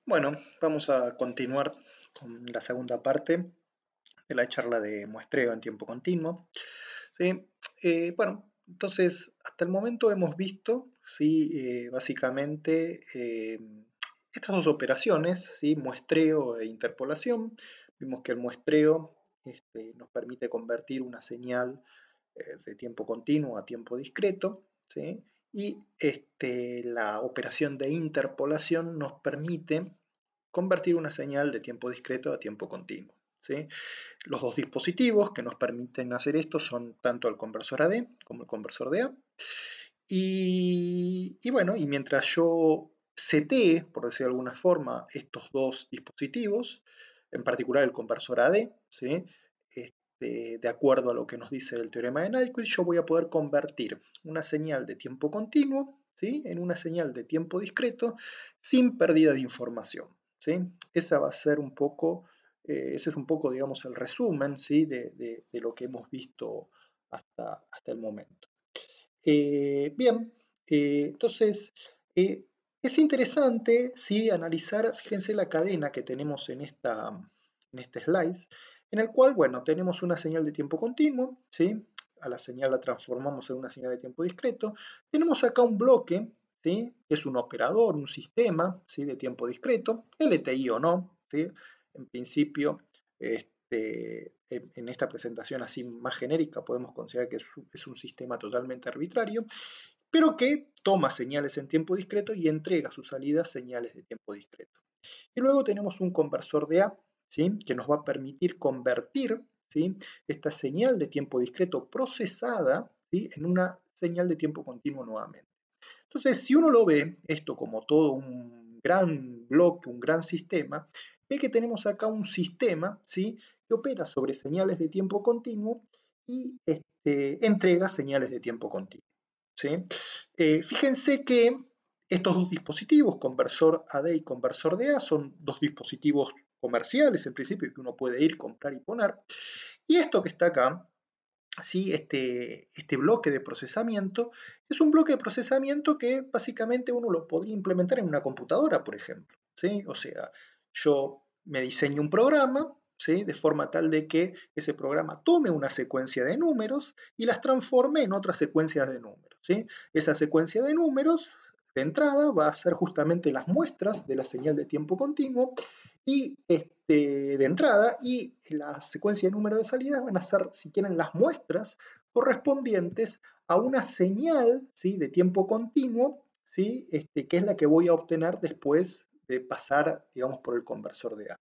Bueno, vamos a continuar con la segunda parte de la charla de muestreo en tiempo continuo. ¿Sí? Bueno, entonces, hasta el momento hemos visto, ¿sí? Básicamente, estas dos operaciones, ¿sí? Muestreo e interpolación. Vimos que el muestreo nos permite convertir una señal de tiempo continuo a tiempo discreto, ¿sí? Y la operación de interpolación nos permite convertir una señal de tiempo discreto a tiempo continuo, ¿sí? Los dos dispositivos que nos permiten hacer esto son tanto el conversor AD como el conversor DA. Y bueno, y mientras yo setee, por decir de alguna forma, estos dos dispositivos, en particular el conversor AD, ¿sí? De acuerdo a lo que nos dice el teorema de Nyquist, yo voy a poder convertir una señal de tiempo continuo, ¿sí? En una señal de tiempo discreto sin pérdida de información, ¿sí? Esa va a ser un poco, ese es un poco, digamos, el resumen, ¿sí? de lo que hemos visto hasta el momento. Bien, entonces es interesante, ¿sí? Analizar, fíjense la cadena que tenemos en este slide, en el cual, bueno, tenemos una señal de tiempo continuo, ¿sí? A la señal la transformamos en una señal de tiempo discreto. Tenemos acá un bloque, ¿sí? Es un operador, un sistema, ¿sí? De tiempo discreto, LTI o no, ¿sí? En principio, en esta presentación así más genérica podemos considerar que es un sistema totalmente arbitrario, pero que toma señales en tiempo discreto y entrega a sus salidas señales de tiempo discreto. Y luego tenemos un conversor de A, ¿sí? Que nos va a permitir convertir, ¿sí? Esta señal de tiempo discreto procesada, ¿sí? En una señal de tiempo continuo nuevamente. Entonces, si uno lo ve esto como todo un gran bloque, un gran sistema, ve que tenemos acá un sistema, ¿sí? Que opera sobre señales de tiempo continuo y entrega señales de tiempo continuo, ¿sí? Fíjense que estos dos dispositivos, conversor AD y conversor DA, son dos dispositivos comerciales en principio que uno puede ir, comprar y poner. Y esto que está acá, ¿sí? Este bloque de procesamiento es un bloque de procesamiento que básicamente uno lo podría implementar en una computadora, por ejemplo, ¿sí? O sea, yo me diseño un programa, ¿sí? De forma tal de que ese programa tome una secuencia de números y las transforme en otras secuencias de números, ¿sí? Esa secuencia de números de entrada va a ser justamente las muestras de la señal de tiempo continuo y de entrada, y la secuencia de número de salidas van a ser, si quieren, las muestras correspondientes a una señal, ¿sí? De tiempo continuo, ¿sí? Que es la que voy a obtener después de pasar, digamos, por el conversor de A.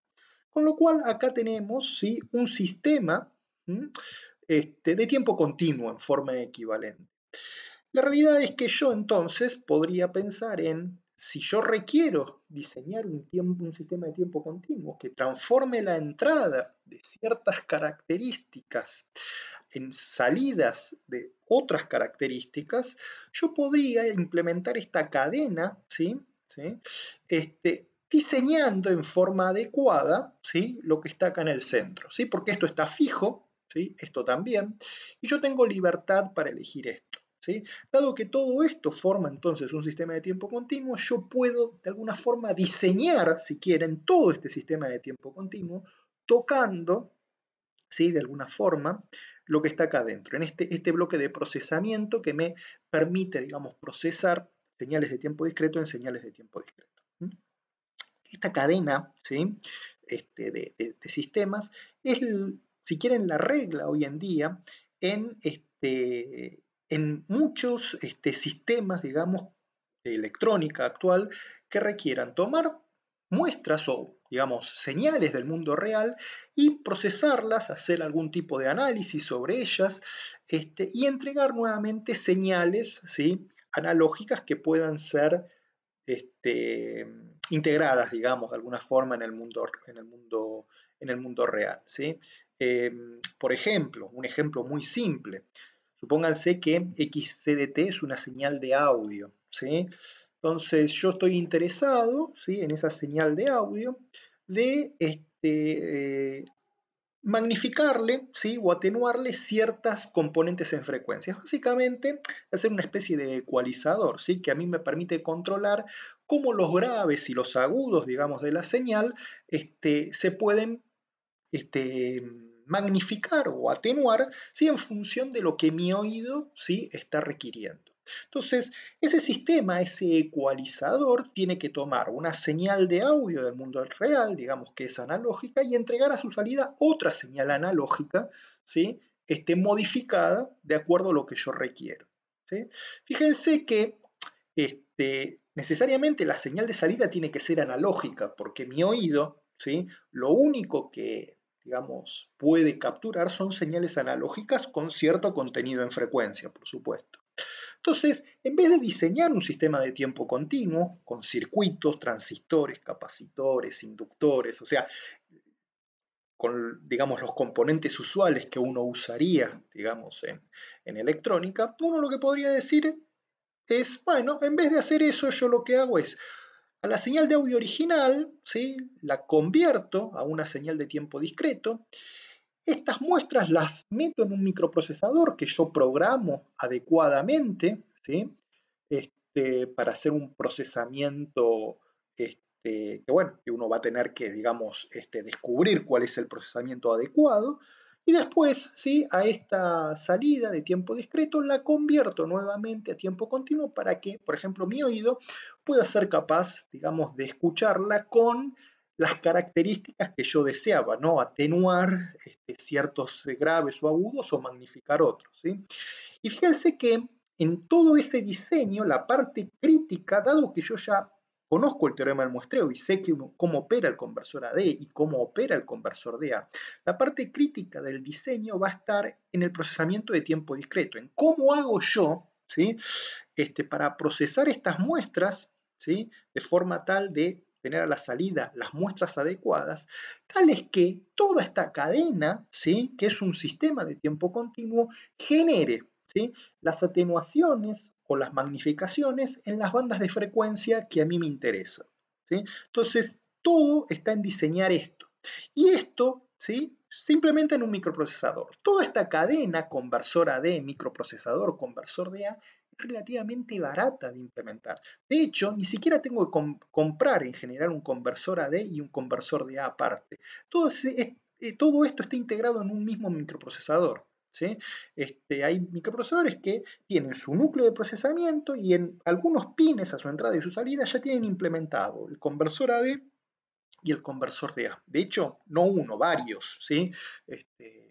Con lo cual acá tenemos, ¿sí? Un sistema de tiempo continuo en forma equivalente. La realidad es que yo entonces podría pensar en, si yo requiero diseñar un sistema de tiempo continuo que transforme la entrada de ciertas características en salidas de otras características, yo podría implementar esta cadena, ¿sí? ¿Sí? Diseñando en forma adecuada, ¿sí? Lo que está acá en el centro, ¿sí? Porque esto está fijo, ¿sí? Esto también, y yo tengo libertad para elegir esto, ¿sí? Dado que todo esto forma entonces un sistema de tiempo continuo, yo puedo de alguna forma diseñar, si quieren, todo este sistema de tiempo continuo, tocando, ¿sí? De alguna forma, lo que está acá adentro, en este bloque de procesamiento que me permite, digamos, procesar señales de tiempo discreto en señales de tiempo discreto. Esta cadena, ¿sí? De sistemas es, si quieren, la regla hoy en día en muchos sistemas, digamos, de electrónica actual que requieran tomar muestras o, digamos, señales del mundo real y procesarlas, hacer algún tipo de análisis sobre ellas y entregar nuevamente señales, ¿sí? Analógicas que puedan ser integradas, digamos, de alguna forma en el mundo real, ¿sí? Por ejemplo, un ejemplo muy simple, supónganse que XCDT es una señal de audio, ¿sí? Entonces yo estoy interesado, ¿sí? En esa señal de audio de magnificarle, ¿sí? O atenuarle ciertas componentes en frecuencias. Básicamente, hacer una especie de ecualizador, ¿sí? Que a mí me permite controlar cómo los graves y los agudos, digamos, de la señal se pueden magnificar o atenuar, ¿sí? En función de lo que mi oído, ¿sí? Está requiriendo. Entonces, ese sistema, ese ecualizador, tiene que tomar una señal de audio del mundo real, digamos que es analógica, y entregar a su salida otra señal analógica, ¿sí? Modificada de acuerdo a lo que yo requiero, ¿sí? Fíjense que necesariamente la señal de salida tiene que ser analógica, porque mi oído, ¿sí? Lo único que, digamos, puede capturar son señales analógicas con cierto contenido en frecuencia, por supuesto. Entonces, en vez de diseñar un sistema de tiempo continuo con circuitos, transistores, capacitores, inductores, o sea, con, digamos, los componentes usuales que uno usaría, digamos, en electrónica, uno lo que podría decir es, bueno, en vez de hacer eso, yo lo que hago es, a la señal de audio original, ¿sí? La convierto a una señal de tiempo discreto. Estas muestras las meto en un microprocesador que yo programo adecuadamente, ¿sí? Para hacer un procesamiento que uno va a tener que, digamos, descubrir cuál es el procesamiento adecuado. Y después, ¿sí? A esta salida de tiempo discreto la convierto nuevamente a tiempo continuo para que, por ejemplo, mi oído pueda ser capaz, digamos, de escucharla con las características que yo deseaba, ¿no? Atenuar ciertos graves o agudos o magnificar otros, ¿sí? Y fíjense que en todo ese diseño, la parte crítica, dado que yo ya conozco el teorema del muestreo y sé cómo opera el conversor AD y cómo opera el conversor DA, la parte crítica del diseño va a estar en el procesamiento de tiempo discreto, en cómo hago yo, ¿sí? Para procesar estas muestras, ¿sí? De forma tal de tener a la salida las muestras adecuadas, tales que toda esta cadena, ¿sí? Que es un sistema de tiempo continuo, genere, ¿sí? Las atenuaciones o las magnificaciones en las bandas de frecuencia que a mí me interesan, ¿sí? Entonces, todo está en diseñar esto. Y esto, ¿sí? Simplemente en un microprocesador. Toda esta cadena, conversor AD, microprocesador, conversor DA, relativamente barata de implementar. De hecho, ni siquiera tengo que comprar en general un conversor AD y un conversor DA aparte. Todo esto está integrado en un mismo microprocesador, ¿sí? Hay microprocesadores que tienen su núcleo de procesamiento y en algunos pines a su entrada y su salida ya tienen implementado el conversor AD y el conversor de A. De hecho, no uno, varios, ¿sí?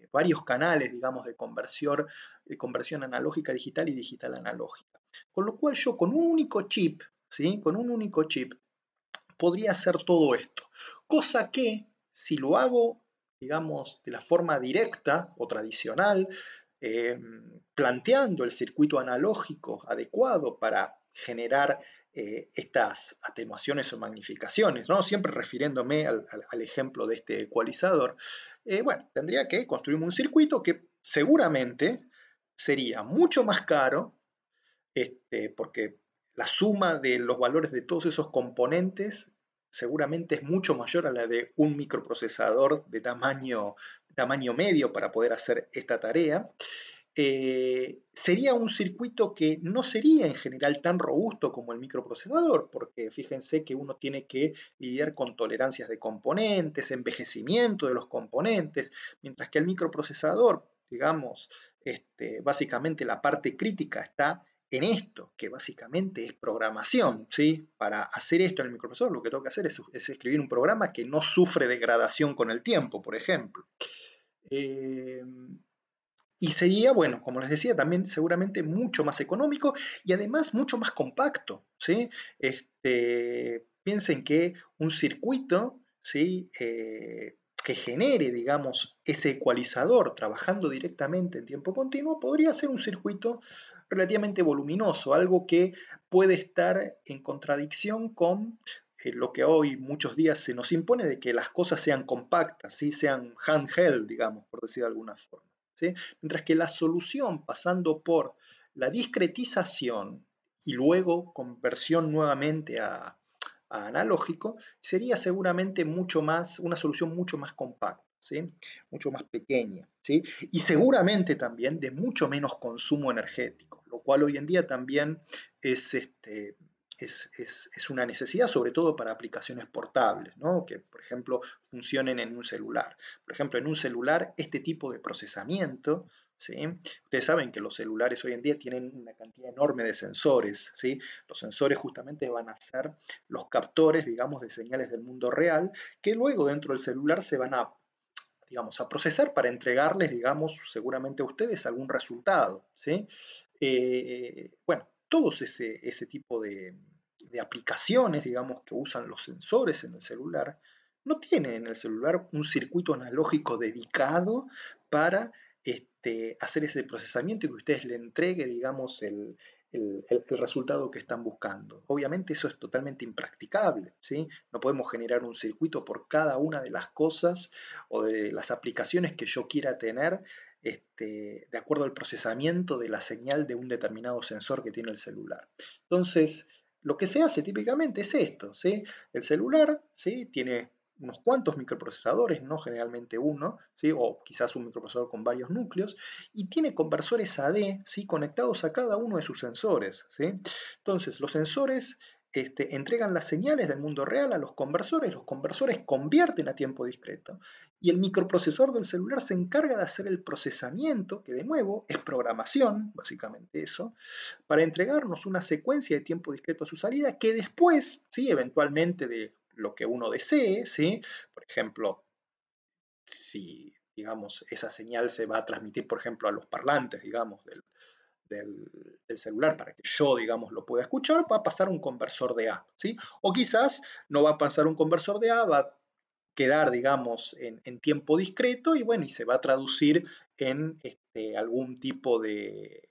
Varios canales, digamos, de conversión analógica digital y digital analógica. Con lo cual yo con un único chip, ¿sí? Con un único chip podría hacer todo esto. Cosa que si lo hago, digamos, de la forma directa o tradicional, planteando el circuito analógico adecuado para generar estas atenuaciones o magnificaciones, ¿no? Siempre refiriéndome al ejemplo de este ecualizador, bueno, tendría que construirme un circuito que seguramente sería mucho más caro, porque la suma de los valores de todos esos componentes seguramente es mucho mayor a la de un microprocesador de tamaño medio para poder hacer esta tarea. Sería un circuito que no sería en general tan robusto como el microprocesador, porque fíjense que uno tiene que lidiar con tolerancias de componentes, envejecimiento de los componentes, mientras que el microprocesador, digamos, básicamente la parte crítica está en esto, que básicamente es programación, ¿sí? Para hacer esto en el microprocesador lo que tengo que hacer es escribir un programa que no sufre degradación con el tiempo, por ejemplo. Y sería, bueno, como les decía, también seguramente mucho más económico y además mucho más compacto, ¿sí? Piensen que un circuito, ¿sí? Que genere, digamos, ese ecualizador trabajando directamente en tiempo continuo, podría ser un circuito relativamente voluminoso, algo que puede estar en contradicción con lo que hoy muchos días se nos impone de que las cosas sean compactas, ¿sí? Sean handheld, digamos, por decir de alguna forma, ¿sí? Mientras que la solución, pasando por la discretización y luego conversión nuevamente a analógico, sería seguramente mucho más, una solución mucho más compacta. ¿sí? Mucho más pequeña, ¿sí? Y seguramente también de mucho menos consumo energético, lo cual hoy en día también es, es una necesidad, sobre todo para aplicaciones portables, ¿no? Que, por ejemplo, funcionen en un celular. Por ejemplo, en un celular, este tipo de procesamiento, ¿sí? Ustedes saben que los celulares hoy en día tienen una cantidad enorme de sensores, ¿sí? Los sensores justamente van a ser los captores, digamos, de señales del mundo real, que luego dentro del celular se van a, digamos, a procesar para entregarles, digamos, seguramente a ustedes algún resultado, ¿sí? Bueno, todos ese tipo de aplicaciones, digamos, que usan los sensores en el celular, no tienen en el celular un circuito analógico dedicado para hacer ese procesamiento y que ustedes le entregue, digamos, el resultado que están buscando. Obviamente eso es totalmente impracticable, ¿sí? No podemos generar un circuito por cada una de las cosas o de las aplicaciones que yo quiera tener de acuerdo al procesamiento de la señal de un determinado sensor que tiene el celular. Entonces, lo que se hace típicamente es esto, ¿sí? El celular, ¿sí? Tiene unos cuantos microprocesadores, no generalmente uno, ¿sí? O quizás un microprocesador con varios núcleos, y tiene conversores AD, ¿sí? Conectados a cada uno de sus sensores, ¿sí? Entonces, los sensores entregan las señales del mundo real a los conversores convierten a tiempo discreto, y el microprocesador del celular se encarga de hacer el procesamiento, que de nuevo es programación, básicamente eso, para entregarnos una secuencia de tiempo discreto a su salida, que después, ¿sí? Eventualmente de lo que uno desee, ¿sí? Por ejemplo, si, digamos, esa señal se va a transmitir, por ejemplo, a los parlantes, digamos, del celular para que yo, digamos, lo pueda escuchar, va a pasar un conversor de A, ¿sí? O quizás no va a pasar un conversor de A, va a quedar, digamos, en tiempo discreto y bueno, y se va a traducir en algún tipo de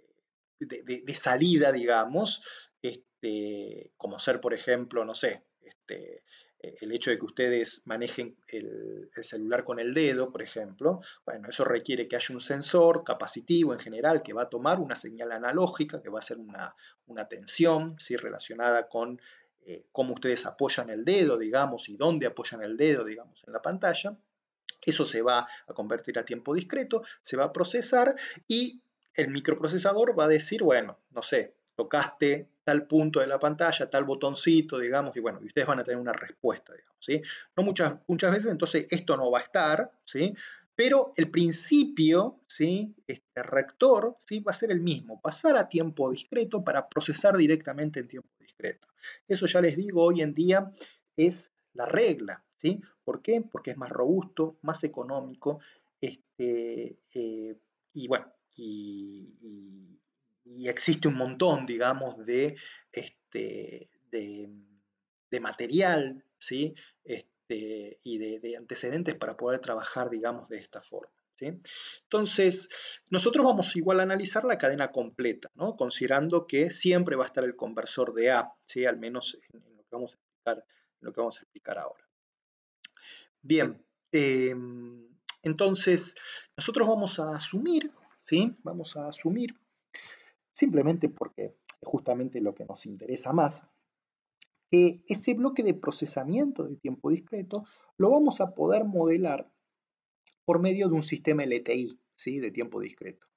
salida, digamos, como ser, por ejemplo, no sé, el hecho de que ustedes manejen el celular con el dedo, por ejemplo, bueno, eso requiere que haya un sensor capacitivo en general que va a tomar una señal analógica, que va a ser una tensión, ¿sí? Relacionada con cómo ustedes apoyan el dedo, digamos, y dónde apoyan el dedo, digamos, en la pantalla. Eso se va a convertir a tiempo discreto, se va a procesar y el microprocesador va a decir, bueno, no sé, tocaste tal punto de la pantalla, tal botoncito, digamos, y bueno, y ustedes van a tener una respuesta, digamos, ¿sí? No muchas veces, entonces, esto no va a estar, ¿sí? Pero el principio, ¿sí? Este rector, ¿sí? Va a ser el mismo, pasar a tiempo discreto para procesar directamente en tiempo discreto. Eso ya les digo, hoy en día es la regla, ¿sí? ¿Por qué? Porque es más robusto, más económico, y bueno, y existe un montón, digamos, de material, ¿sí? Y de antecedentes para poder trabajar, digamos, de esta forma, ¿sí? Entonces, nosotros vamos igual a analizar la cadena completa, ¿no? Considerando que siempre va a estar el conversor de A, ¿sí? Al menos en lo que vamos a explicar, en lo que vamos a explicar ahora. Bien, entonces nosotros vamos a asumir, ¿sí? Vamos a asumir, simplemente porque es justamente lo que nos interesa más, que ese bloque de procesamiento de tiempo discreto lo vamos a poder modelar por medio de un sistema LTI, ¿sí? De tiempo discreto.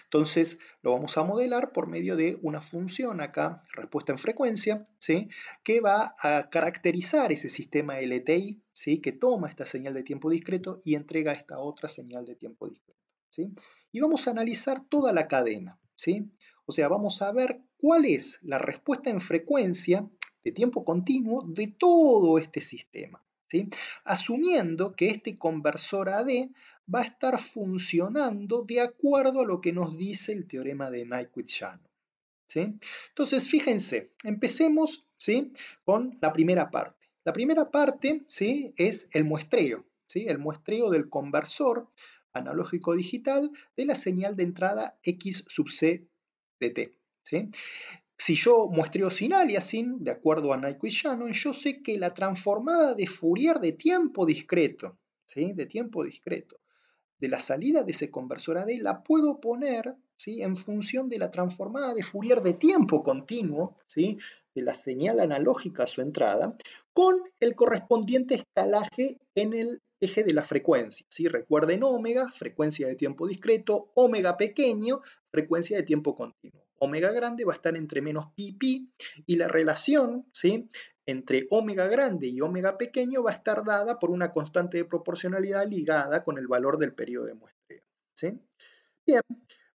Entonces lo vamos a modelar por medio de una función acá, respuesta en frecuencia, ¿sí? Que va a caracterizar ese sistema LTI, ¿sí? Que toma esta señal de tiempo discreto y entrega esta otra señal de tiempo discreto, ¿sí? Y vamos a analizar toda la cadena, ¿sí? O sea, vamos a ver cuál es la respuesta en frecuencia de tiempo continuo de todo este sistema, ¿sí? Asumiendo que este conversor AD va a estar funcionando de acuerdo a lo que nos dice el teorema de Nyquist-Shannon, ¿sí? Entonces, fíjense, empecemos, ¿sí? Con la primera parte. La primera parte, ¿sí? Es el muestreo, ¿sí? El muestreo del conversor analógico digital de la señal de entrada X sub C de T, ¿sí? Si yo muestreo sin aliasing, de acuerdo a Nyquist-Shannon, yo sé que la transformada de Fourier de tiempo discreto, ¿sí? De tiempo discreto, de la salida de ese conversor AD la puedo poner, ¿sí? En función de la transformada de Fourier de tiempo continuo, ¿sí? De la señal analógica a su entrada, con el correspondiente escalaje en el eje de la frecuencia, ¿sí? Recuerden omega, frecuencia de tiempo discreto, omega pequeño, frecuencia de tiempo continuo. Omega grande va a estar entre menos pi pi y la relación, ¿sí?, entre omega grande y omega pequeño va a estar dada por una constante de proporcionalidad ligada con el valor del periodo de muestreo, ¿sí? Bien,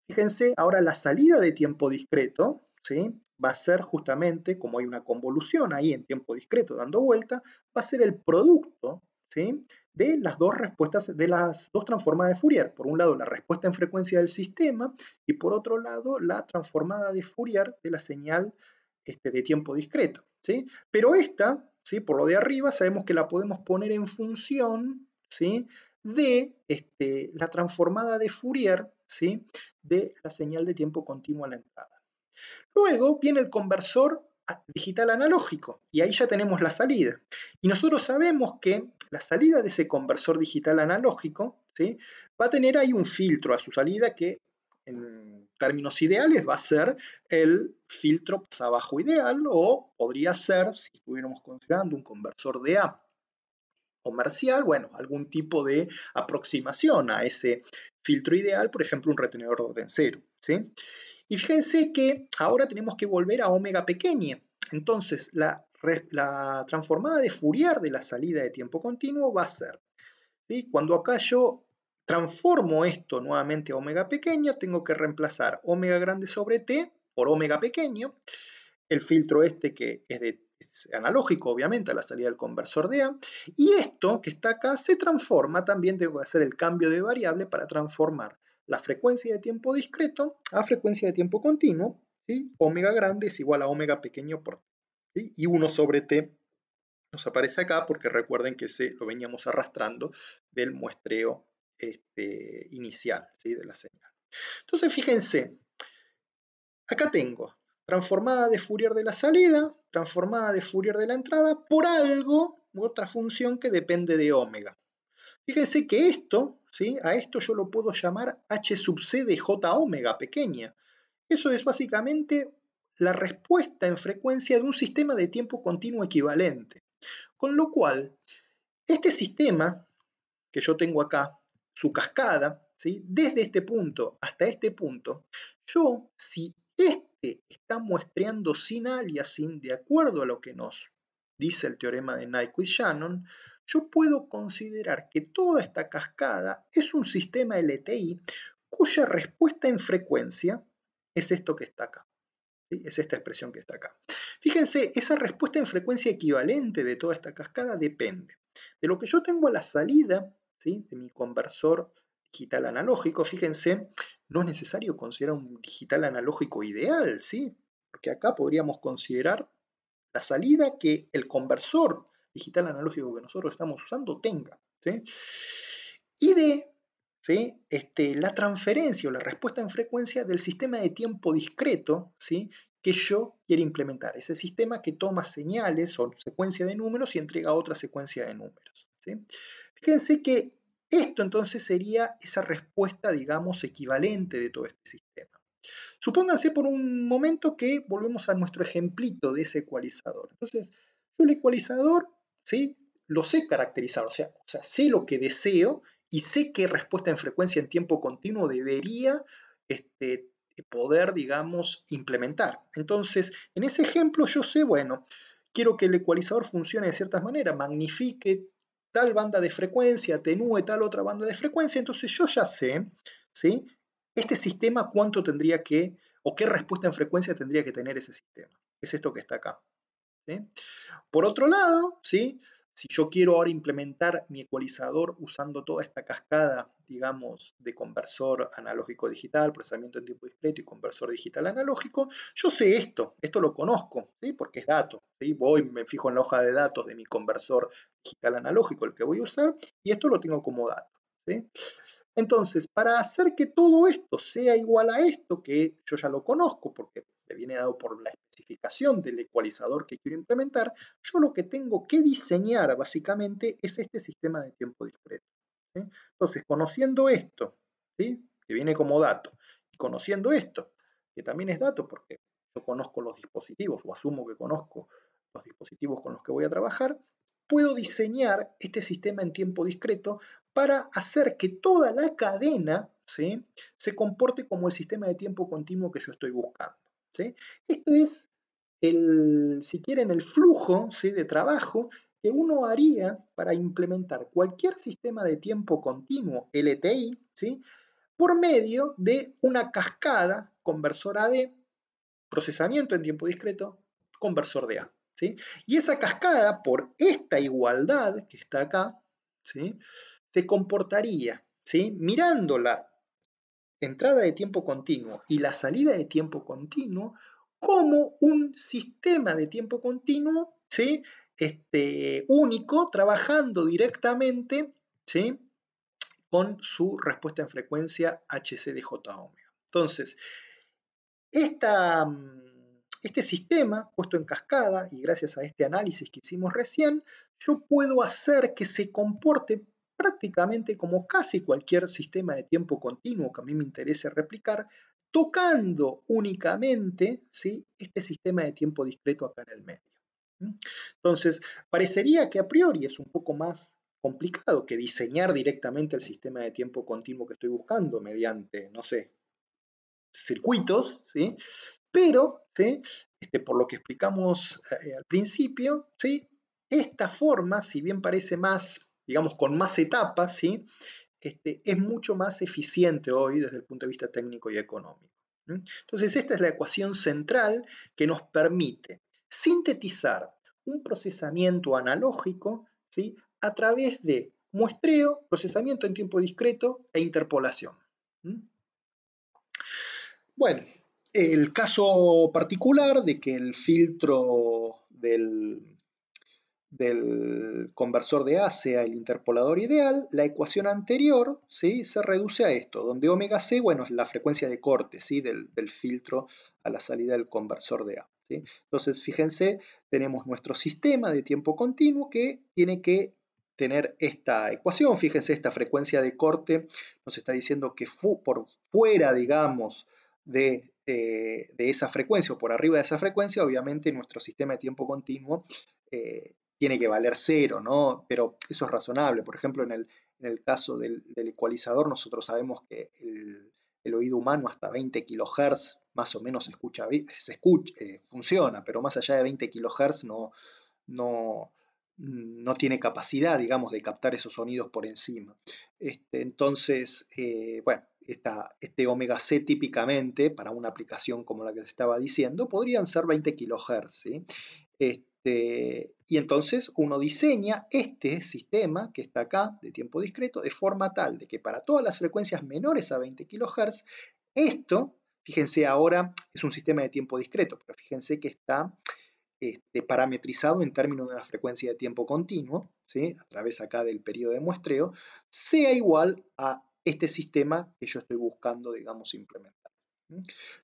fíjense, ahora la salida de tiempo discreto, ¿sí?, va a ser justamente, como hay una convolución ahí en tiempo discreto dando vuelta, va a ser el producto, ¿sí?, de las dos respuestas, de las dos transformadas de Fourier. Por un lado, la respuesta en frecuencia del sistema y por otro lado, la transformada de Fourier de la señal de tiempo discreto, ¿sí? Pero esta, ¿sí?, por lo de arriba, sabemos que la podemos poner en función, ¿sí?, de la transformada de Fourier, ¿sí?, de la señal de tiempo continuo a la entrada. Luego viene el conversor digital analógico y ahí ya tenemos la salida. Y nosotros sabemos que la salida de ese conversor digital analógico, ¿sí?, va a tener ahí un filtro a su salida que en términos ideales va a ser el filtro pasabajo ideal, o podría ser, si estuviéramos considerando un conversor de A comercial, bueno, algún tipo de aproximación a ese filtro ideal, por ejemplo, un retenedor de orden cero, ¿sí? Y fíjense que ahora tenemos que volver a omega pequeña. Entonces, la transformada de Fourier de la salida de tiempo continuo va a ser, ¿sí?, cuando acá yo transformo esto nuevamente a omega pequeño, tengo que reemplazar omega grande sobre t por omega pequeño, el filtro que es analógico, obviamente, a la salida del conversor de A, y esto que está acá se transforma, también tengo que hacer el cambio de variable para transformar la frecuencia de tiempo discreto a frecuencia de tiempo continuo, ¿sí? Omega grande es igual a omega pequeño por t, ¿sí? Y 1 sobre t nos aparece acá porque recuerden que lo veníamos arrastrando del muestreo inicial, ¿sí?, de la señal. Entonces, fíjense, acá tengo transformada de Fourier de la salida, transformada de Fourier de la entrada, por algo, otra función que depende de omega. Fíjense que esto, ¿sí?, a esto yo lo puedo llamar h sub c de j omega pequeña. Eso es básicamente la respuesta en frecuencia de un sistema de tiempo continuo equivalente. Con lo cual, este sistema que yo tengo acá, su cascada, ¿sí?, desde este punto hasta este punto, yo, si está muestreando sin aliasing, de acuerdo a lo que nos dice el teorema de Nyquist-Shannon, yo puedo considerar que toda esta cascada es un sistema LTI cuya respuesta en frecuencia es esto que está acá, ¿sí?, es esta expresión que está acá. Fíjense, esa respuesta en frecuencia equivalente de toda esta cascada depende de lo que yo tengo a la salida, ¿sí?, de mi conversor digital analógico. Fíjense, no es necesario considerar un digital analógico ideal, ¿sí?, porque acá podríamos considerar la salida que el conversor digital analógico que nosotros estamos usando tenga, ¿sí?, y de, ¿sí?, la transferencia o la respuesta en frecuencia del sistema de tiempo discreto, ¿sí?, que yo quiero implementar, ese sistema que toma señales o secuencia de números y entrega otra secuencia de números, ¿sí? Fíjense que esto entonces sería esa respuesta, digamos, equivalente de todo este sistema. Supónganse por un momento que volvemos a nuestro ejemplito de ese ecualizador. Entonces, yo el ecualizador, ¿sí?, lo sé caracterizar, o sea, sé lo que deseo y sé qué respuesta en frecuencia en tiempo continuo debería poder, digamos, implementar. Entonces, en ese ejemplo yo sé, bueno, quiero que el ecualizador funcione de cierta manera, magnifique tal banda de frecuencia, atenúe tal otra banda de frecuencia, entonces yo ya sé, ¿sí?, este sistema cuánto tendría que, o qué respuesta en frecuencia tendría que tener ese sistema. Es esto que está acá, ¿sí? Por otro lado, ¿sí?, si yo quiero ahora implementar mi ecualizador usando toda esta cascada, digamos, de conversor analógico digital, procesamiento en tiempo discreto y conversor digital analógico, yo sé esto lo conozco, ¿sí?, porque es dato, ¿sí? Voy, me fijo en la hoja de datos de mi conversor digital analógico, el que voy a usar, y esto lo tengo como dato, ¿sí? Entonces, para hacer que todo esto sea igual a esto, que yo ya lo conozco porque me viene dado por la especificación del ecualizador que quiero implementar, yo lo que tengo que diseñar básicamente es este sistema de tiempo discreto, ¿sí? Entonces, conociendo esto, ¿sí?, que viene como dato, y conociendo esto, que también es dato porque yo conozco los dispositivos o asumo que conozco los dispositivos con los que voy a trabajar, puedo diseñar este sistema en tiempo discreto para hacer que toda la cadena, ¿sí?, se comporte como el sistema de tiempo continuo que yo estoy buscando, ¿sí? Esto es, si quieren, el flujo, ¿sí?, de trabajo que uno haría para implementar cualquier sistema de tiempo continuo, LTI, ¿sí?, por medio de una cascada conversora de procesamiento en tiempo discreto, conversor de A, ¿sí? Y esa cascada, por esta igualdad que está acá, ¿sí?, se comportaría, ¿sí?, mirando la entrada de tiempo continuo y la salida de tiempo continuo como un sistema de tiempo continuo, ¿sí?, único, trabajando directamente, ¿sí?, con su respuesta en frecuencia HC de J omega. Entonces, este sistema puesto en cascada, y gracias a este análisis que hicimos recién, yo puedo hacer que se comporte prácticamente como casi cualquier sistema de tiempo continuo que a mí me interese replicar, tocando únicamente, ¿sí?, este sistema de tiempo discreto acá en el medio. Entonces, parecería que a priori es un poco más complicado que diseñar directamente el sistema de tiempo continuo que estoy buscando mediante, no sé, circuitos, ¿sí? Pero, ¿sí?, por lo que explicamos al principio, ¿sí?, esta forma, si bien parece más, digamos, con más etapas, ¿sí?, es mucho más eficiente hoy desde el punto de vista técnico y económico. Entonces, esta es la ecuación central que nos permite sintetizar un procesamiento analógico, ¿sí?, a través de muestreo, procesamiento en tiempo discreto e interpolación. Bueno, el caso particular de que el filtro del conversor de A sea el interpolador ideal, la ecuación anterior, ¿sí?, se reduce a esto, donde omega c, bueno, es la frecuencia de corte, ¿sí?, del filtro a la salida del conversor de A, ¿sí? Entonces, fíjense, tenemos nuestro sistema de tiempo continuo que tiene que tener esta ecuación. Fíjense, esta frecuencia de corte nos está diciendo que por fuera, digamos, de esa frecuencia o por arriba de esa frecuencia, obviamente nuestro sistema de tiempo continuo tiene que valer 0, ¿no? Pero eso es razonable. Por ejemplo, en el caso del ecualizador, nosotros sabemos que el oído humano hasta 20 kHz más o menos funciona, pero más allá de 20 kHz no tiene capacidad, digamos, de captar esos sonidos por encima. Entonces, bueno, este omega c típicamente, para una aplicación como la que se estaba diciendo, podrían ser 20 kHz, ¿sí? Y entonces uno diseña este sistema que está acá de tiempo discreto de forma tal de que para todas las frecuencias menores a 20 kHz, esto, fíjense ahora, es un sistema de tiempo discreto, pero fíjense que está parametrizado en términos de una frecuencia de tiempo continuo, ¿sí?, a través acá del periodo de muestreo, sea igual a este sistema que yo estoy buscando, digamos, implementar.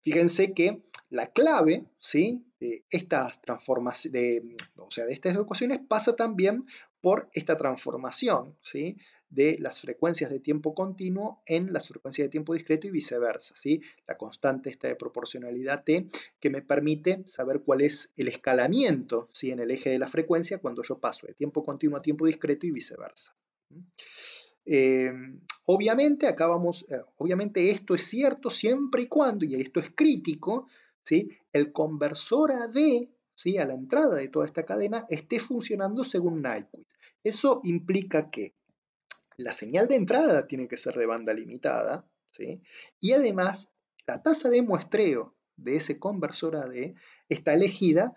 Fíjense que la clave, ¿sí?, de estas transformaciones, o sea, de estas ecuaciones pasa también por esta transformación, ¿sí?, de las frecuencias de tiempo continuo en las frecuencias de tiempo discreto y viceversa, ¿sí? La constante esta de proporcionalidad T que me permite saber cuál es el escalamiento, ¿sí?, en el eje de la frecuencia cuando yo paso de tiempo continuo a tiempo discreto y viceversa. Obviamente, obviamente esto es cierto siempre y cuando, y esto es crítico, ¿sí?, el conversor AD, ¿sí?, a la entrada de toda esta cadena esté funcionando según Nyquist. Eso implica que la señal de entrada tiene que ser de banda limitada, ¿sí?, y además la tasa de muestreo de ese conversor AD está elegida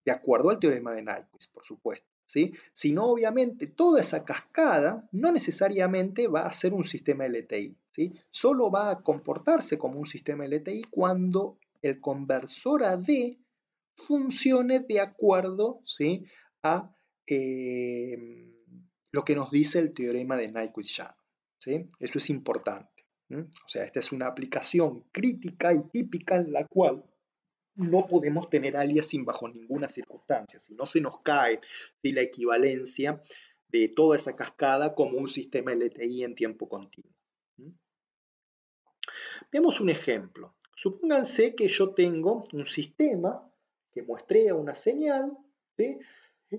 de acuerdo al teorema de Nyquist, por supuesto, ¿sí? Si no, obviamente, toda esa cascada no necesariamente va a ser un sistema LTI, ¿sí? Solo va a comportarse como un sistema LTI cuando el conversor AD funcione de acuerdo, ¿sí?, a lo que nos dice el teorema de Nyquist-Shannon, ¿sí? Eso es importante. O sea, esta es una aplicación crítica y típica en la cual no podemos tener aliasing bajo ninguna circunstancia, si no se nos cae, ¿sí?, la equivalencia de toda esa cascada como un sistema LTI en tiempo continuo. Veamos un ejemplo. Supónganse que yo tengo un sistema que muestrea una señal, ¿sí?,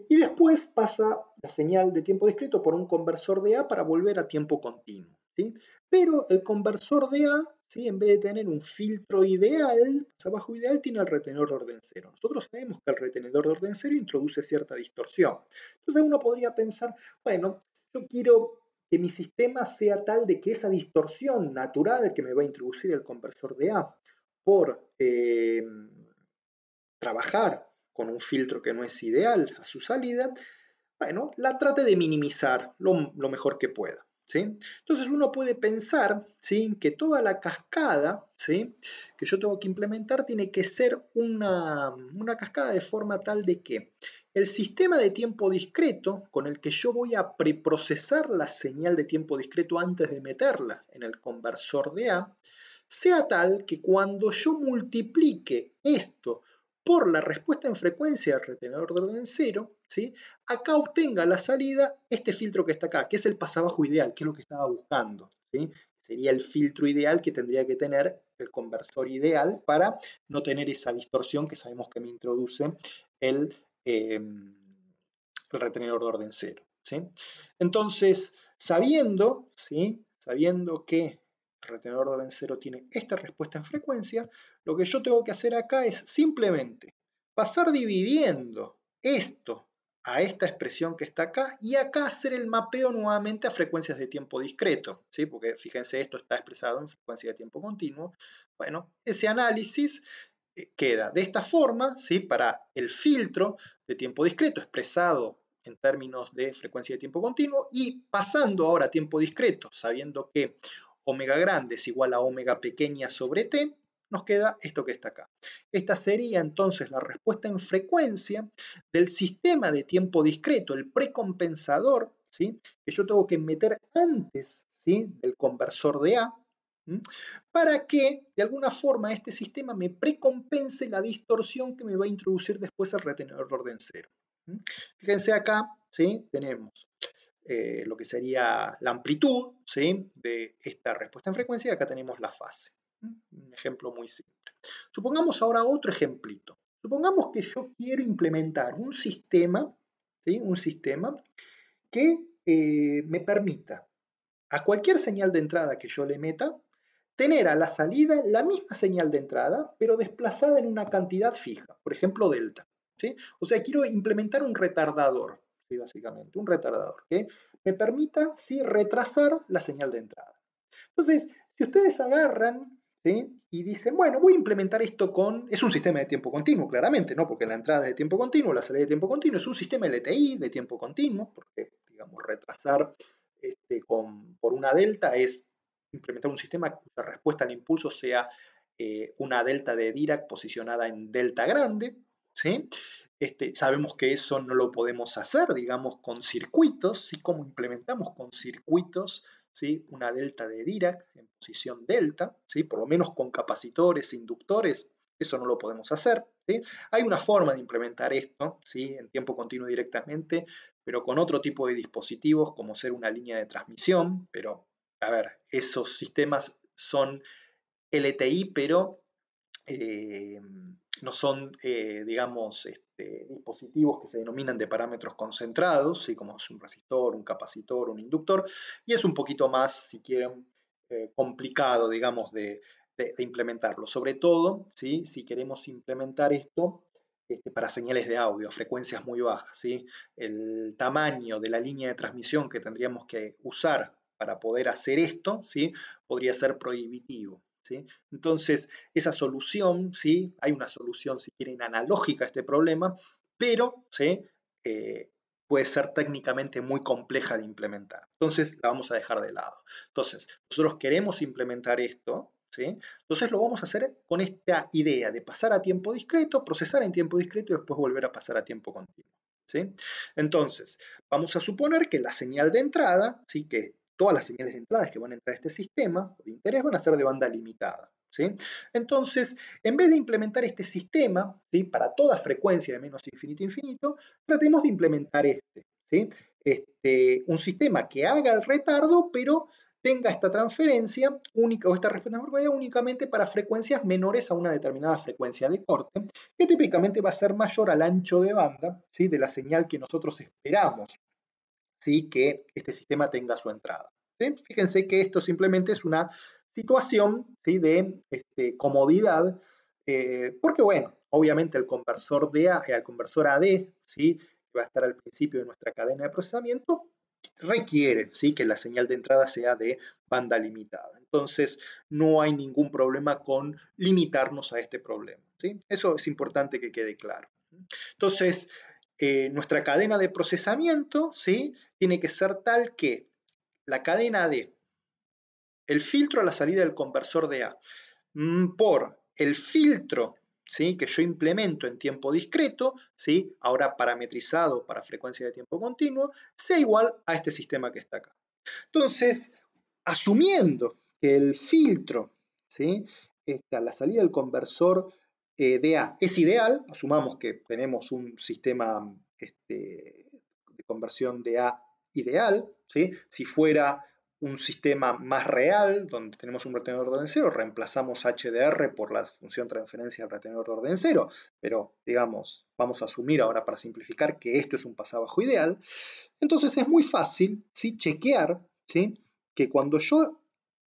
y después pasa la señal de tiempo discreto por un conversor de A para volver a tiempo continuo, ¿sí? Pero el conversor de A, ¿sí?, en vez de tener un filtro ideal, abajo ideal, tiene el retenedor de orden cero. Nosotros sabemos que el retenedor de orden cero introduce cierta distorsión. Entonces uno podría pensar, bueno, yo quiero que mi sistema sea tal de que esa distorsión natural que me va a introducir el conversor de A por trabajar con un filtro que no es ideal a su salida, bueno, la trate de minimizar lo mejor que pueda, ¿sí? Entonces uno puede pensar, ¿sí?, que toda la cascada, ¿sí?, que yo tengo que implementar tiene que ser una cascada de forma tal de que el sistema de tiempo discreto con el que yo voy a preprocesar la señal de tiempo discreto antes de meterla en el conversor de A, sea tal que cuando yo multiplique esto por la respuesta en frecuencia del retenedor de orden cero, ¿sí?, acá obtenga la salida este filtro que está acá, que es el pasabajo ideal, que es lo que estaba buscando, ¿sí? Sería el filtro ideal que tendría que tener el conversor ideal para no tener esa distorsión que sabemos que me introduce el, el retenedor de orden cero, ¿sí? Entonces, sabiendo, ¿sí?, sabiendo que el retenedor de orden cero tiene esta respuesta en frecuencia, lo que yo tengo que hacer acá es simplemente pasar dividiendo esto a esta expresión que está acá y acá hacer el mapeo nuevamente a frecuencias de tiempo discreto, ¿sí? Porque fíjense, esto está expresado en frecuencia de tiempo continuo. Bueno, ese análisis queda de esta forma, ¿sí?, para el filtro de tiempo discreto expresado en términos de frecuencia de tiempo continuo, y pasando ahora a tiempo discreto, sabiendo que omega grande es igual a omega pequeña sobre t, nos queda esto que está acá. Esta sería entonces la respuesta en frecuencia del sistema de tiempo discreto, el precompensador, ¿sí?, que yo tengo que meter antes, ¿sí?, del conversor de A, para que de alguna forma este sistema me precompense la distorsión que me va a introducir después el retenedor de orden cero. Fíjense acá, ¿sí?, tenemos lo que sería la amplitud, ¿sí?, de esta respuesta en frecuencia, y acá tenemos la fase. Un ejemplo muy simple. Supongamos ahora otro ejemplito. Supongamos que yo quiero implementar un sistema, ¿sí?, un sistema que me permita a cualquier señal de entrada que yo le meta, tener a la salida la misma señal de entrada, pero desplazada en una cantidad fija, por ejemplo, delta, ¿sí? O sea, quiero implementar un retardador, ¿sí?, básicamente, un retardador que me permita, ¿sí?, retrasar la señal de entrada. Entonces, si ustedes agarran, ¿sí?, y dicen, bueno, voy a implementar esto con... Es un sistema de tiempo continuo, claramente, ¿no? Porque la entrada es de tiempo continuo, la salida de tiempo continuo, es un sistema LTI de tiempo continuo, porque, digamos, retrasar por una delta es implementar un sistema cuya respuesta al impulso sea una delta de Dirac posicionada en delta grande, ¿sí? Sabemos que eso no lo podemos hacer, digamos, con circuitos, ¿sí? Como implementamos con circuitos, ¿sí?, una delta de Dirac en posición delta, ¿sí?, por lo menos con capacitores, inductores, eso no lo podemos hacer, ¿sí? Hay una forma de implementar esto, ¿sí?, en tiempo continuo directamente, pero con otro tipo de dispositivos, como ser una línea de transmisión, pero, a ver, esos sistemas son LTI, pero no son, digamos, dispositivos que se denominan de parámetros concentrados, ¿sí?, como es un resistor, un capacitor, un inductor, y es un poquito más, si quieren, complicado, digamos, de implementarlo. Sobre todo, ¿sí?, si queremos implementar esto para señales de audio a frecuencias muy bajas, ¿sí? El tamaño de la línea de transmisión que tendríamos que usar para poder hacer esto, ¿sí?, podría ser prohibitivo, ¿sí? Entonces, esa solución, ¿sí?, hay una solución, si quieren, analógica a este problema, pero, ¿sí?, puede ser técnicamente muy compleja de implementar. Entonces, la vamos a dejar de lado. Entonces, nosotros queremos implementar esto, ¿sí? Entonces lo vamos a hacer con esta idea de pasar a tiempo discreto, procesar en tiempo discreto y después volver a pasar a tiempo continuo, ¿sí? Entonces, vamos a suponer que la señal de entrada, ¿sí?, que todas las señales de entrada que van a entrar a este sistema de interés van a ser de banda limitada, ¿sí? Entonces, en vez de implementar este sistema, ¿sí?, para toda frecuencia de menos infinito a infinito, tratemos de implementar ¿sí?, un sistema que haga el retardo, pero tenga esta transferencia única o esta respuesta únicamente para frecuencias menores a una determinada frecuencia de corte, que típicamente va a ser mayor al ancho de banda, ¿sí?, de la señal que nosotros esperamos ¿sí? Que este sistema tenga su entrada. ¿Sí? Fíjense que esto simplemente es una situación, ¿sí? De comodidad, porque bueno, obviamente el conversor el conversor AD, ¿sí? Que va a estar al principio de nuestra cadena de procesamiento, requiere, ¿sí? Que la señal de entrada sea de banda limitada. Entonces, no hay ningún problema con limitarnos a este problema, ¿sí? Eso es importante que quede claro. Entonces, nuestra cadena de procesamiento, ¿sí? Tiene que ser tal que la cadena de el filtro a la salida del conversor de A por el filtro, ¿sí? Que yo implemento en tiempo discreto, ¿sí? Ahora parametrizado para frecuencia de tiempo continuo, sea igual a este sistema que está acá. Entonces, asumiendo que el filtro, ¿sí? A la salida del conversor de A es ideal, asumamos que tenemos un sistema de conversión de A ideal, ¿sí? Si fuera un sistema más real, donde tenemos un retenedor de orden cero, reemplazamos HDR por la función transferencia del retenedor de orden cero, pero digamos, vamos a asumir ahora para simplificar que esto es un pasabajo ideal. Entonces es muy fácil, ¿sí? Chequear, ¿sí? Que cuando yo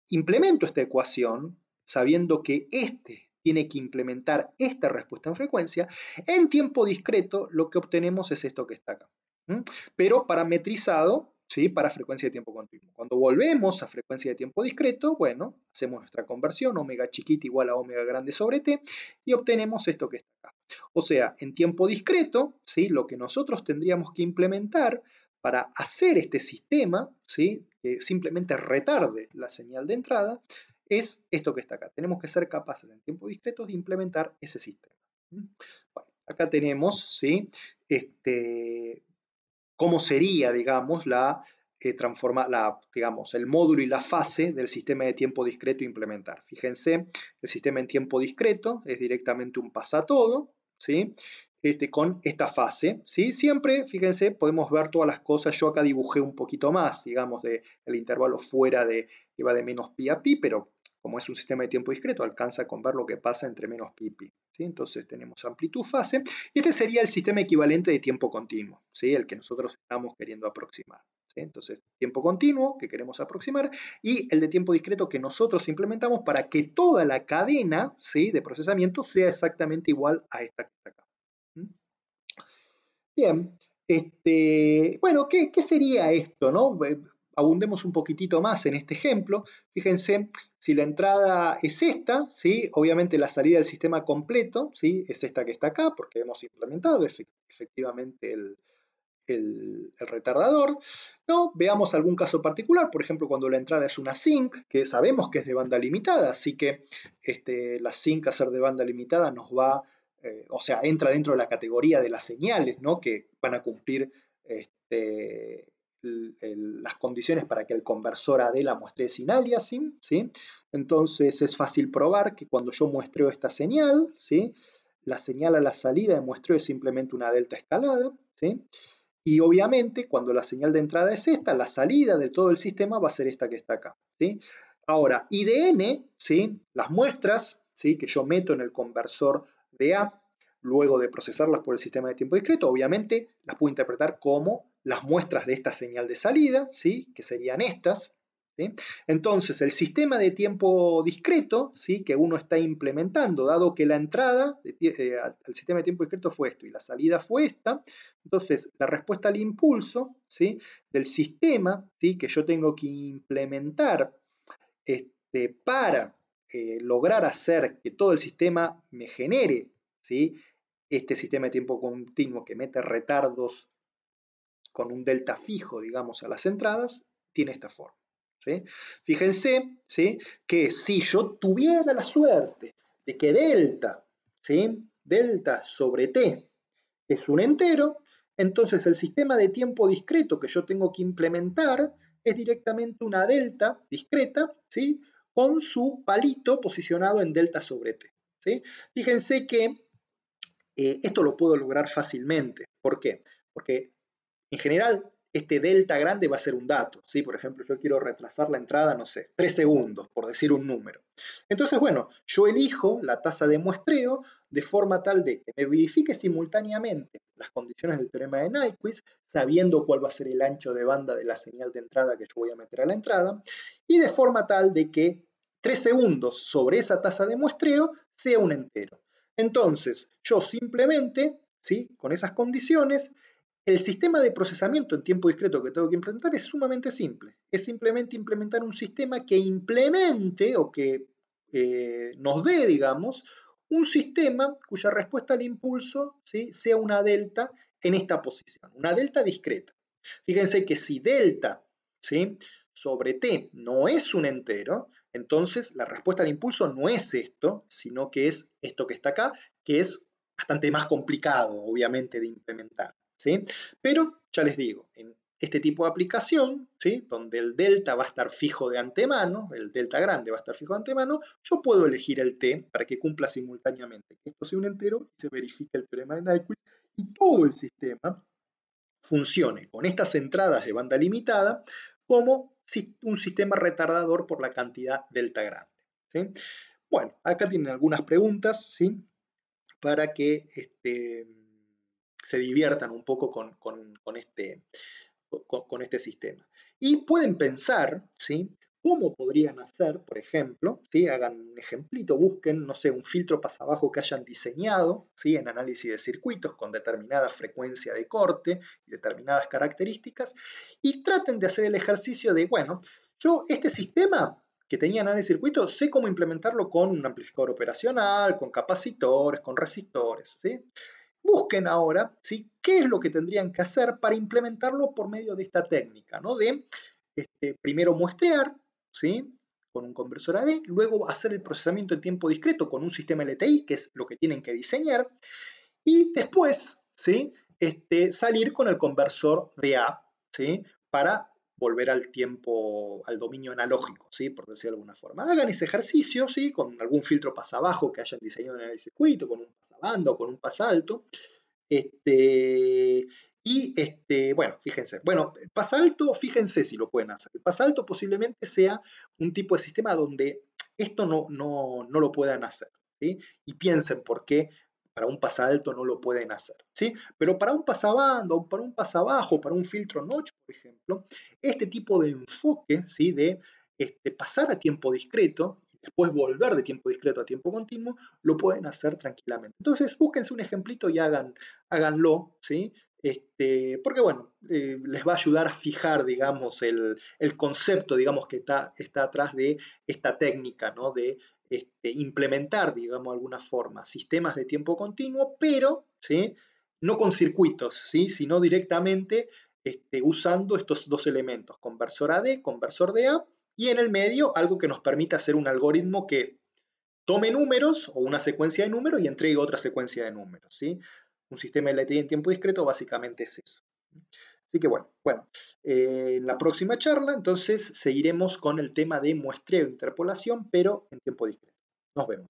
implemento esta ecuación, sabiendo que este tiene que implementar esta respuesta en frecuencia, en tiempo discreto lo que obtenemos es esto que está acá, ¿sí? Pero parametrizado, ¿sí? Para frecuencia de tiempo continuo. Cuando volvemos a frecuencia de tiempo discreto, bueno, hacemos nuestra conversión, omega chiquita igual a omega grande sobre t, y obtenemos esto que está acá. O sea, en tiempo discreto, ¿sí? Lo que nosotros tendríamos que implementar para hacer este sistema, ¿sí? Que simplemente retarde la señal de entrada, es esto que está acá. Tenemos que ser capaces en tiempo discreto de implementar ese sistema. Bueno, acá tenemos, ¿sí? Cómo sería, digamos, digamos, el módulo y la fase del sistema de tiempo discreto implementar. Fíjense, el sistema en tiempo discreto es directamente un pasatodo, ¿sí? Con esta fase, ¿sí? Siempre, fíjense, podemos ver todas las cosas. Yo acá dibujé un poquito más, digamos, el intervalo fuera que va de menos pi a pi, pero como es un sistema de tiempo discreto, alcanza con ver lo que pasa entre menos pi y pi. ¿Sí? Entonces tenemos amplitud fase. Y este sería el sistema equivalente de tiempo continuo, ¿sí? El que nosotros estamos queriendo aproximar. ¿Sí? Entonces, tiempo continuo que queremos aproximar y el de tiempo discreto que nosotros implementamos para que toda la cadena, ¿sí? De procesamiento sea exactamente igual a esta que está acá. Bien, bueno, ¿qué sería esto, no? Abundemos un poquitito más en este ejemplo. Fíjense, si la entrada es esta, ¿sí? Obviamente la salida del sistema completo, ¿sí? Es esta que está acá, porque hemos implementado efectivamente el retardador, ¿no? Veamos algún caso particular, por ejemplo, cuando la entrada es una sync, que sabemos que es de banda limitada, así que la sync a ser de banda limitada nos va, o sea, entra dentro de la categoría de las señales, ¿no? Que van a cumplir las condiciones para que el conversor AD la muestre sin aliasing, ¿sí? Entonces es fácil probar que cuando yo muestreo esta señal, ¿sí? La señal a la salida de muestreo es simplemente una delta escalada, ¿sí? Y obviamente, cuando la señal de entrada es esta, la salida de todo el sistema va a ser esta que está acá, ¿sí? Ahora, IDN, ¿sí? Las muestras, ¿sí? Que yo meto en el conversor de A, luego de procesarlas por el sistema de tiempo discreto, obviamente las puedo interpretar como las muestras de esta señal de salida, ¿sí? Que serían estas, ¿sí? Entonces, el sistema de tiempo discreto, ¿sí? Que uno está implementando, dado que la entrada al sistema de tiempo discreto fue esto y la salida fue esta, entonces la respuesta al impulso, ¿sí? Del sistema, ¿sí? Que yo tengo que implementar para lograr hacer que todo el sistema me genere, ¿sí? Este sistema de tiempo continuo que mete retardos con un delta fijo, digamos, a las entradas, tiene esta forma. ¿Sí? Fíjense, ¿sí? Que si yo tuviera la suerte de que delta, ¿sí? Delta sobre t es un entero, entonces el sistema de tiempo discreto que yo tengo que implementar es directamente una delta discreta, ¿sí? Con su palito posicionado en delta sobre t. ¿Sí? Fíjense que esto lo puedo lograr fácilmente. ¿Por qué? Porque en general, este delta grande va a ser un dato, ¿sí? Por ejemplo, yo quiero retrasar la entrada, no sé, 3 segundos, por decir un número. Entonces, bueno, yo elijo la tasa de muestreo de forma tal de que me verifique simultáneamente las condiciones del teorema de Nyquist, sabiendo cuál va a ser el ancho de banda de la señal de entrada que yo voy a meter a la entrada, y de forma tal de que 3 segundos sobre esa tasa de muestreo sea un entero. Entonces, yo simplemente, ¿sí?, con esas condiciones, el sistema de procesamiento en tiempo discreto que tengo que implementar es sumamente simple. Es simplemente implementar un sistema que implemente o que nos dé, digamos, un sistema cuya respuesta al impulso, ¿sí?, sea una delta en esta posición, una delta discreta. Fíjense que si delta, ¿sí?, sobre t no es un entero, entonces la respuesta al impulso no es esto, sino que es esto que está acá, que es bastante más complicado, obviamente, de implementar, ¿sí? Pero ya les digo, en este tipo de aplicación, ¿sí?, donde el delta va a estar fijo de antemano, el delta grande va a estar fijo de antemano, yo puedo elegir el t para que cumpla simultáneamente que esto sea un entero y se verifique el teorema de Nyquist y todo el sistema funcione con estas entradas de banda limitada como un sistema retardador por la cantidad delta grande, ¿sí? Bueno, acá tienen algunas preguntas, ¿sí?, para que se diviertan un poco con este sistema. Y pueden pensar, ¿sí?, cómo podrían hacer, por ejemplo, ¿sí?, hagan un ejemplito, busquen, no sé, un filtro pasabajo que hayan diseñado, ¿sí?, en análisis de circuitos con determinada frecuencia de corte y determinadas características, y traten de hacer el ejercicio de, bueno, yo este sistema que tenía análisis de circuitos, sé cómo implementarlo con un amplificador operacional, con capacitores, con resistores, ¿sí? Busquen ahora, ¿sí?, qué es lo que tendrían que hacer para implementarlo por medio de esta técnica, ¿no?, de primero muestrear, ¿sí?, con un conversor AD, luego hacer el procesamiento en tiempo discreto con un sistema LTI, que es lo que tienen que diseñar, y después, ¿sí?, salir con el conversor DA, ¿sí?, para volver al tiempo, al dominio analógico, ¿sí?, por decirlo de alguna forma. Hagan ese ejercicio, ¿sí?, con algún filtro pasabajo que hayan diseñado en el circuito, con un pasabanda o con un pasalto. Bueno, fíjense. Bueno, pasalto, fíjense si lo pueden hacer. El pasalto posiblemente sea un tipo de sistema donde esto no lo puedan hacer, ¿sí? Y piensen por qué para un pasalto no lo pueden hacer, ¿sí? Pero para un pasabanda, o para un pasabajo, para un filtro notch, por ejemplo, este tipo de enfoque, ¿sí?, de pasar a tiempo discreto y después volver de tiempo discreto a tiempo continuo, lo pueden hacer tranquilamente. Entonces, búsquense un ejemplito y háganlo, ¿sí? Porque, bueno, les va a ayudar a fijar, digamos, el concepto, digamos, que está atrás de esta técnica, ¿no?, de implementar, digamos, de alguna forma, sistemas de tiempo continuo, pero, ¿sí?, no con circuitos, ¿sí?, sino directamente usando estos dos elementos, conversor AD, conversor DA, y en el medio algo que nos permita hacer un algoritmo que tome números o una secuencia de números y entregue otra secuencia de números, ¿sí? Un sistema LTI en tiempo discreto básicamente es eso. Así que bueno, en la próxima charla entonces seguiremos con el tema de muestreo e interpolación, pero en tiempo discreto. Nos vemos.